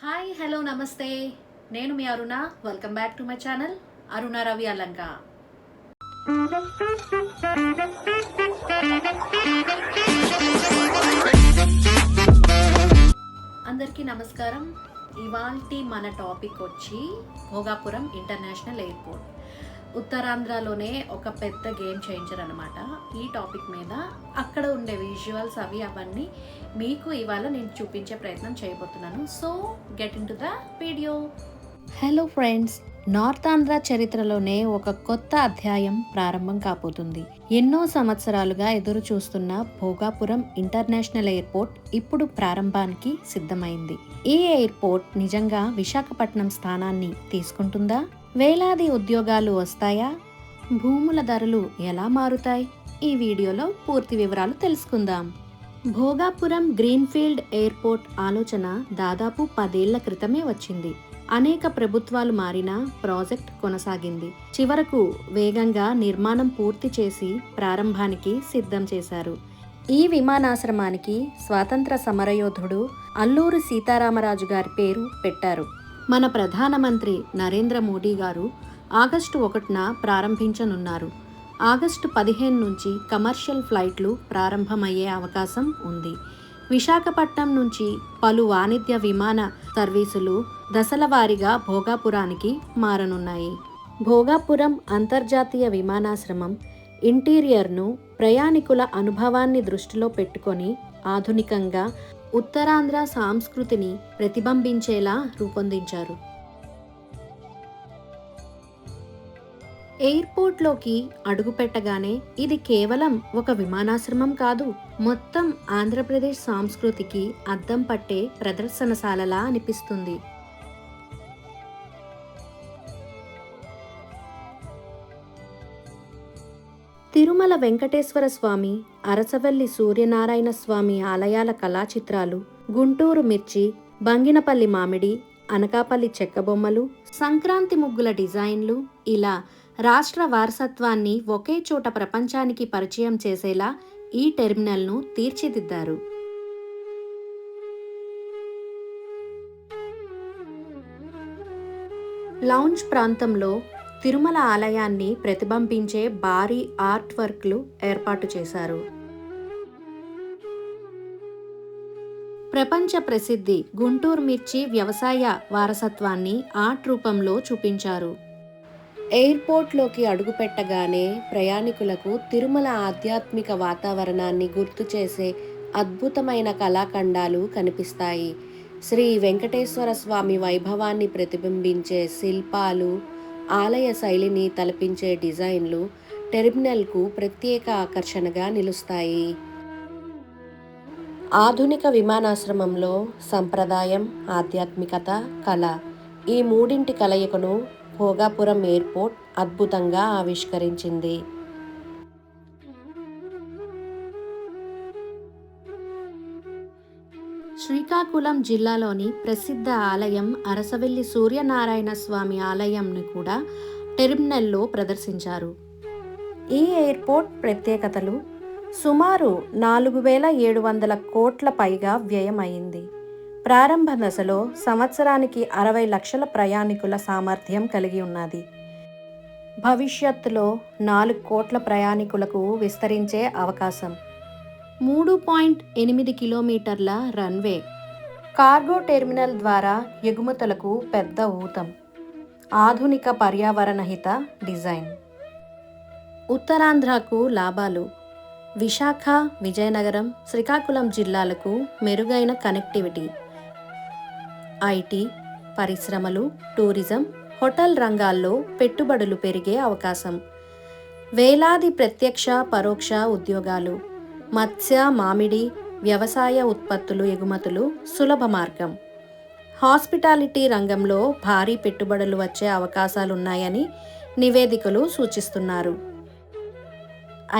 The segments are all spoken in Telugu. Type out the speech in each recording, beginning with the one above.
హాయ్ హలో నమస్తే. నేను మీ Aruna. Welcome back to my channel Aruna Ravi Alanka. అందరికీ నమస్కారం. ఇవాల్టి మన టాపిక్ వచ్చి భోగాపురం ఇంటర్నేషనల్ ఎయిర్పోర్ట్. ఉత్తరాంధ్రలోనే ఒక పెద్ద గేమ్ చేంజర్ అనమాట. ఈ టాపిక్ మీద అక్కడ ఉండే విజువల్స్ అవన్నీ మీకు ఇవాళ నేను చూపించే ప్రయత్నం చేయబోతున్నాను. So get in to the video. Hello friends, north Andhra చరిత్రలోనే ఒక కొత్త అధ్యాయం ప్రారంభం కాబోతుంది. ఎన్నో సంవత్సరాలుగా ఎదురు చూస్తున్న భోగాపురం ఇంటర్నేషనల్ ఎయిర్పోర్ట్ ఇప్పుడు ప్రారంభానికి సిద్ధమైంది. ఈ ఎయిర్పోర్ట్ నిజంగా విశాఖపట్నం స్థానాన్ని తీసుకుంటుందా? వేలాది ఉద్యోగాలు వస్తాయా? భూముల ధరలు ఎలా మారుతాయి? ఈ వీడియోలో పూర్తి వివరాలు తెలుసుకుందాం. భోగాపురం గ్రీన్ఫీల్డ్ ఎయిర్పోర్ట్ ఆలోచన దాదాపు 10 ఏళ్ల క్రితమే వచ్చింది. అనేక ప్రభుత్వాలు మారినా ప్రాజెక్ట్ కొనసాగింది. చివరకు వేగంగా నిర్మాణం పూర్తి చేసి ప్రారంభానికి సిద్ధం చేశారు. ఈ విమానాశ్రమానికి స్వాతంత్ర సమరయోధుడు అల్లూరి సీతారామరాజు గారి పేరు పెట్టారు. మన ప్రధానమంత్రి నరేంద్ర మోడీ గారు ఆగస్టు 1న ప్రారంభించనున్నారు. ఆగస్టు 15 నుంచి కమర్షియల్ ఫ్లైట్లు ప్రారంభమయ్యే అవకాశం ఉంది. విశాఖపట్నం నుంచి పలు వాణిజ్య విమాన సర్వీసులు దశల వారీగా భోగాపురానికి మారనున్నాయి. భోగాపురం అంతర్జాతీయ విమానాశ్రమం ఇంటీరియర్ను ప్రయాణికుల అనుభవాన్ని దృష్టిలో పెట్టుకొని ఆధునికంగా ఉత్తరాంధ్ర సంస్కృతిని ప్రతిబింబించేలా రూపొందించారు. ఎయిర్పోర్ట్లోకి అడుగుపెట్టగానే ఇది కేవలం ఒక విమానాశ్రమం కాదు, మొత్తం ఆంధ్రప్రదేశ్ సంస్కృతికి అద్దం పట్టే ప్రదర్శనశాలలా అనిపిస్తుంది. తిరుమల వెంకటేశ్వర స్వామి, అరసవల్లి సూర్యనారాయణ స్వామి ఆలయాల కళాచిత్రాలు, గుంటూరు మిర్చి, బంగినపల్లి మామిడి, అనకాపల్లి చెక్కబొమ్మలు, సంక్రాంతి ముగ్గుల డిజైన్లు ఇలా రాష్ట్ర వారసత్వాన్ని ఒకే చోట ప్రపంచానికి పరిచయం చేసేలా ఈ టెర్మినల్ను తీర్చిదిద్దారు. లౌంజ్ ప్రాంతంలో తిరుమల ఆలయాన్ని ప్రతిబింబించే భారీ ఆర్ట్ వర్క్లు ఏర్పాటు చేశారు. ప్రపంచ ప్రసిద్ధి గుంటూరు మిర్చి వ్యవసాయ వారసత్వాన్ని ఆర్ట్ రూపంలో చూపించారు. ఎయిర్పోర్ట్లోకి అడుగుపెట్టగానే ప్రయాణికులకు తిరుమల ఆధ్యాత్మిక వాతావరణాన్ని గుర్తు చేసే అద్భుతమైన కళాఖండాలు కనిపిస్తాయి. శ్రీ వెంకటేశ్వర స్వామి వైభవాన్ని ప్రతిబింబించే శిల్పాలు, ఆలయ శైలిని తలపించే డిజైన్లు టెర్మినల్కు ప్రత్యేక ఆకర్షణగా నిలుస్తాయి. ఆధునిక విమానాశ్రమంలో సంప్రదాయం, ఆధ్యాత్మికత, కళ ఈ మూడింటి కలయికను భోగాపురం ఎయిర్పోర్ట్ అద్భుతంగా ఆవిష్కరించింది. శ్రీకాకుళం జిల్లాలోని ప్రసిద్ధ ఆలయం అరసవెల్లి సూర్యనారాయణ స్వామి ఆలయంను కూడా టెర్మినల్లో ప్రదర్శించారు. ఈ ఎయిర్పోర్ట్ ప్రత్యేకతలు: సుమారు 4700 కోట్ల పైగా వ్యయమైంది. ప్రారంభ దశలో సంవత్సరానికి 60 లక్షల ప్రయాణికుల సామర్థ్యం కలిగి ఉన్నది. భవిష్యత్తులో 4 కోట్ల ప్రయాణికులకు విస్తరించే అవకాశం. 3.8 కిలోమీటర్ల రన్వే, కార్గో టెర్మినల్ ద్వారా ఎగుమతులకు పెద్ద ఊతం, ఆధునిక పర్యావరణహిత డిజైన్. ఉత్తరాంధ్రకు లాభాలు: విశాఖ, విజయనగరం, శ్రీకాకుళం జిల్లాలకు మెరుగైన కనెక్టివిటీ, ఐటీ, పరిశ్రమలు, టూరిజం, హోటల్ రంగాల్లో పెట్టుబడులు పెరిగే అవకాశం, వేలాది ప్రత్యక్ష పరోక్ష ఉద్యోగాలు, మత్స్య, మామిడి, వ్యవసాయ ఉత్పత్తులు ఎగుమతులు సులభ మార్గం, హాస్పిటాలిటీ రంగంలో భారీ పెట్టుబడులు వచ్చే అవకాశాలున్నాయని నివేదికలు సూచిస్తున్నారు.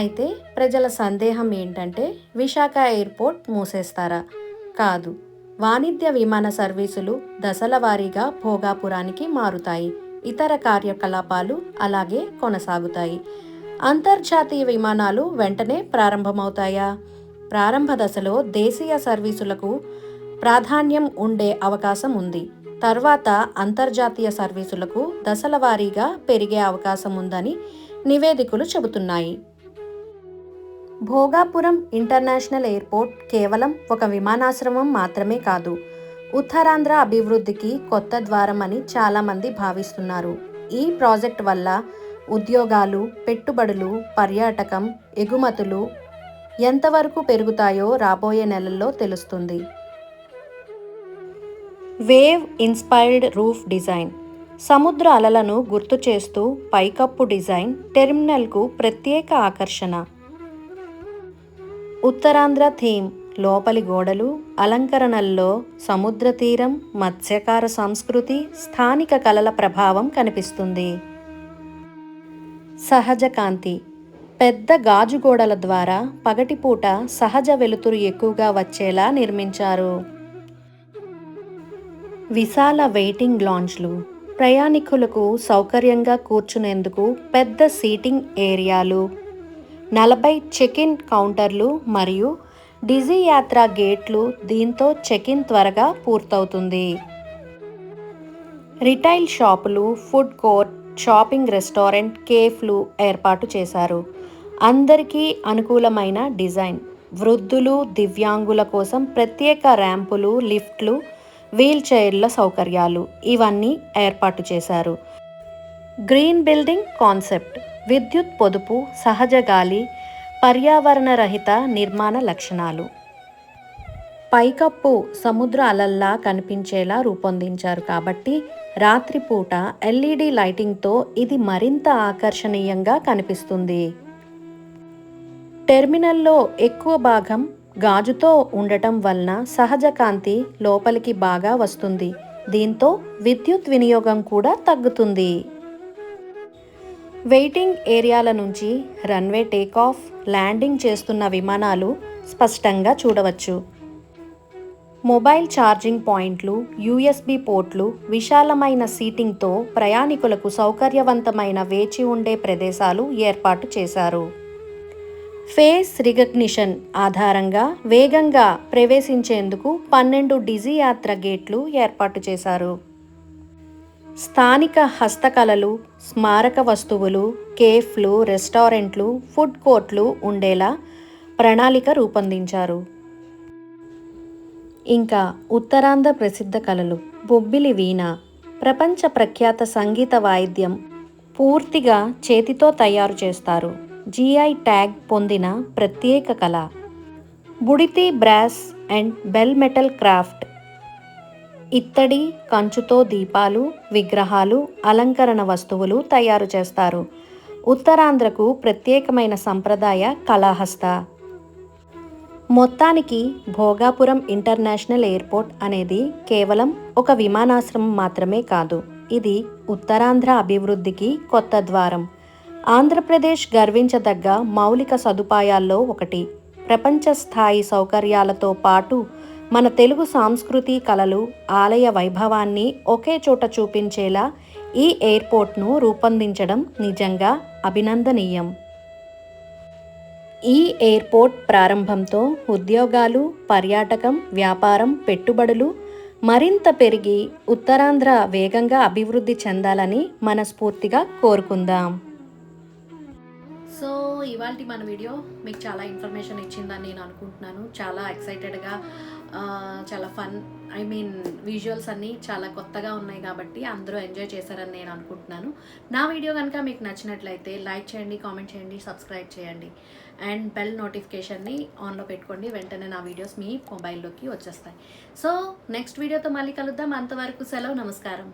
అయితే ప్రజల సందేహం ఏంటంటే విశాఖ ఎయిర్పోర్ట్ మూసేస్తారా? కాదు, వాణిజ్య విమాన సర్వీసులు దశల వారీగా భోగాపురానికి మారుతాయి. ఇతర కార్యకలాపాలు అలాగే కొనసాగుతాయి. అంతర్జాతీయ విమానాలు వెంటనే ప్రారంభమవుతాయా? ప్రారంభ దశలో దేశీయ సర్వీసులకు ప్రాధాన్యం ఉండే అవకాశం ఉంది. తర్వాత అంతర్జాతీయ సర్వీసులకు దశల వారీగా పెరిగే అవకాశం ఉందని నివేదికలు చెబుతున్నాయి. భోగాపురం ఇంటర్నేషనల్ ఎయిర్పోర్ట్ కేవలం ఒక విమానాశ్రయం మాత్రమే కాదు, ఉత్తరాంధ్ర అభివృద్ధికి కొత్త ద్వారం అని చాలామంది భావిస్తున్నారు. ఈ ప్రాజెక్ట్ వల్ల ఉద్యోగాలు, పెట్టుబడులు, పర్యాటకం, ఎగుమతులు ఎంతవరకు పెరుగుతాయో రాబోయే నెలల్లో తెలుస్తుంది. Wave inspired roof design. సముద్ర అలలను గుర్తు చేస్తూ పైకప్పు డిజైన్ టెర్మినల్కు ప్రత్యేక ఆకర్షణ. ఉత్తరాంధ్ర థీమ్. లోపలి గోడలు, అలంకరణల్లో సముద్ర తీరం, మత్స్యకార సంస్కృతి, స్థానిక కళల ప్రభావం కనిపిస్తుంది. సహజ కాంతి. పెద్ద గాజు గోడల ద్వారా పగటిపూట సహజ వెలుతురు ఎక్కువగా వచ్చేలా నిర్మించారు. విశాల వెయిటింగ్ లాంజ్లు. ప్రయాణికులకు సౌకర్యంగా కూర్చునేందుకు పెద్ద సీటింగ్ ఏరియాలు, 40 చెక్-ఇన్ కౌంటర్లు మరియు డిజీ యాత్రా గేట్లు. దీంతో చెక్-ఇన్ త్వరగా పూర్తవుతుంది. రిటైల్ షాపులు, ఫుడ్ కోర్ట్, షాపింగ్ రెస్టారెంట్, కేఫ్లు ఏర్పాటు చేశారు. అందరికీ అనుకూలమైన డిజైన్. వృద్ధులు, దివ్యాంగుల కోసం ప్రత్యేక ర్యాంపులు, లిఫ్ట్లు, వీల్ చైర్ల సౌకర్యాలు ఇవన్నీ ఏర్పాటు చేశారు. Green building concept. విద్యుత్ పొదుపు, సహజ గాలి, పర్యావరణ రహిత నిర్మాణ లక్షణాలు. పైకప్పు సముద్ర అలల్లా కనిపించేలా రూపొందించారు కాబట్టి రాత్రిపూట LED లైటింగ్తో ఇది మరింత ఆకర్షణీయంగా కనిపిస్తుంది. టెర్మినల్లో ఎక్కువ భాగం గాజుతో ఉండటం వలన సహజ కాంతి లోపలికి బాగా వస్తుంది. దీంతో విద్యుత్ వినియోగం కూడా తగ్గుతుంది. వెయిటింగ్ ఏరియాల నుంచి రన్వే టేకాఫ్, ల్యాండింగ్ చేస్తున్న విమానాలు స్పష్టంగా చూడవచ్చు. మొబైల్ ఛార్జింగ్ పాయింట్లు, USB పోర్ట్లు, విశాలమైన సీటింగ్తో ప్రయాణికులకు సౌకర్యవంతమైన వేచి ఉండే ప్రదేశాలు ఏర్పాటు చేశారు. ఫేస్ రికగ్నిషన్ ఆధారంగా వేగంగా ప్రవేశించేందుకు 12 డిజీ యాత్ర గేట్లు ఏర్పాటు చేశారు. స్థానిక హస్తకళలు, స్మారక వస్తువులు, కేఫ్లు, రెస్టారెంట్లు, ఫుడ్ కోర్ట్లు ఉండేలా ప్రణాళిక రూపొందించారు. ఇంకా ఉత్తరాంధ్ర ప్రసిద్ధ కళలు. బొబ్బిలి వీణ ప్రపంచ ప్రఖ్యాత సంగీత వాయిద్యం. పూర్తిగా చేతితో తయారు చేస్తారు. GI ట్యాగ్ పొందిన ప్రత్యేక కళ. Budithi brass and bell metal craft. ఇత్తడి, కంచుతో దీపాలు, విగ్రహాలు, అలంకరణ వస్తువులు తయారు చేస్తారు. ఉత్తరాంధ్రకు ప్రత్యేకమైన సంప్రదాయ కళాహస్త. మొత్తానికి భోగాపురం ఇంటర్నేషనల్ ఎయిర్పోర్ట్ అనేది కేవలం ఒక విమానాశ్రయం మాత్రమే కాదు, ఇది ఉత్తరాంధ్ర అభివృద్ధికి కొత్త ద్వారం. ఆంధ్రప్రదేశ్ గర్వించదగ్గ మౌలిక సదుపాయాల్లో ఒకటి. ప్రపంచ స్థాయి సౌకర్యాలతో పాటు మన తెలుగు సంస్కృతి, కళలు, ఆలయ వైభవాన్ని ఒకే చోట చూపించేలా ఈ ఎయిర్పోర్ట్ను రూపొందించడం నిజంగా అభినందనీయం. ఈ ఎయిర్పోర్ట్ ప్రారంభంతో ఉద్యోగాలు, పర్యాటకం, వ్యాపారం, పెట్టుబడులు మరింత పెరిగి ఉత్తరాంధ్ర వేగంగా అభివృద్ధి చెందాలని మనస్ఫూర్తిగా కోరుకుందాం. సో ఇవాళ మన వీడియో మీకు చాలా ఇన్ఫర్మేషన్ ఇచ్చిందని నేను అనుకుంటున్నాను. చాలా ఎక్సైటెడ్గా, చాలా ఫన్, విజువల్స్ అన్నీ చాలా కొత్తగా ఉన్నాయి కాబట్టి అందరూ ఎంజాయ్ చేశారని నేను అనుకుంటున్నాను. నా వీడియో కనుక మీకు నచ్చినట్లయితే లైక్ చేయండి, కామెంట్ చేయండి, సబ్స్క్రైబ్ చేయండి అండ్ బెల్ నోటిఫికేషన్ని ఆన్లో పెట్టుకోండి. వెంటనే నా వీడియోస్ మీ మొబైల్లోకి వచ్చేస్తాయి. సో నెక్స్ట్ వీడియోతో మళ్ళీ కలుద్దాం. అంతవరకు సెలవు, నమస్కారం.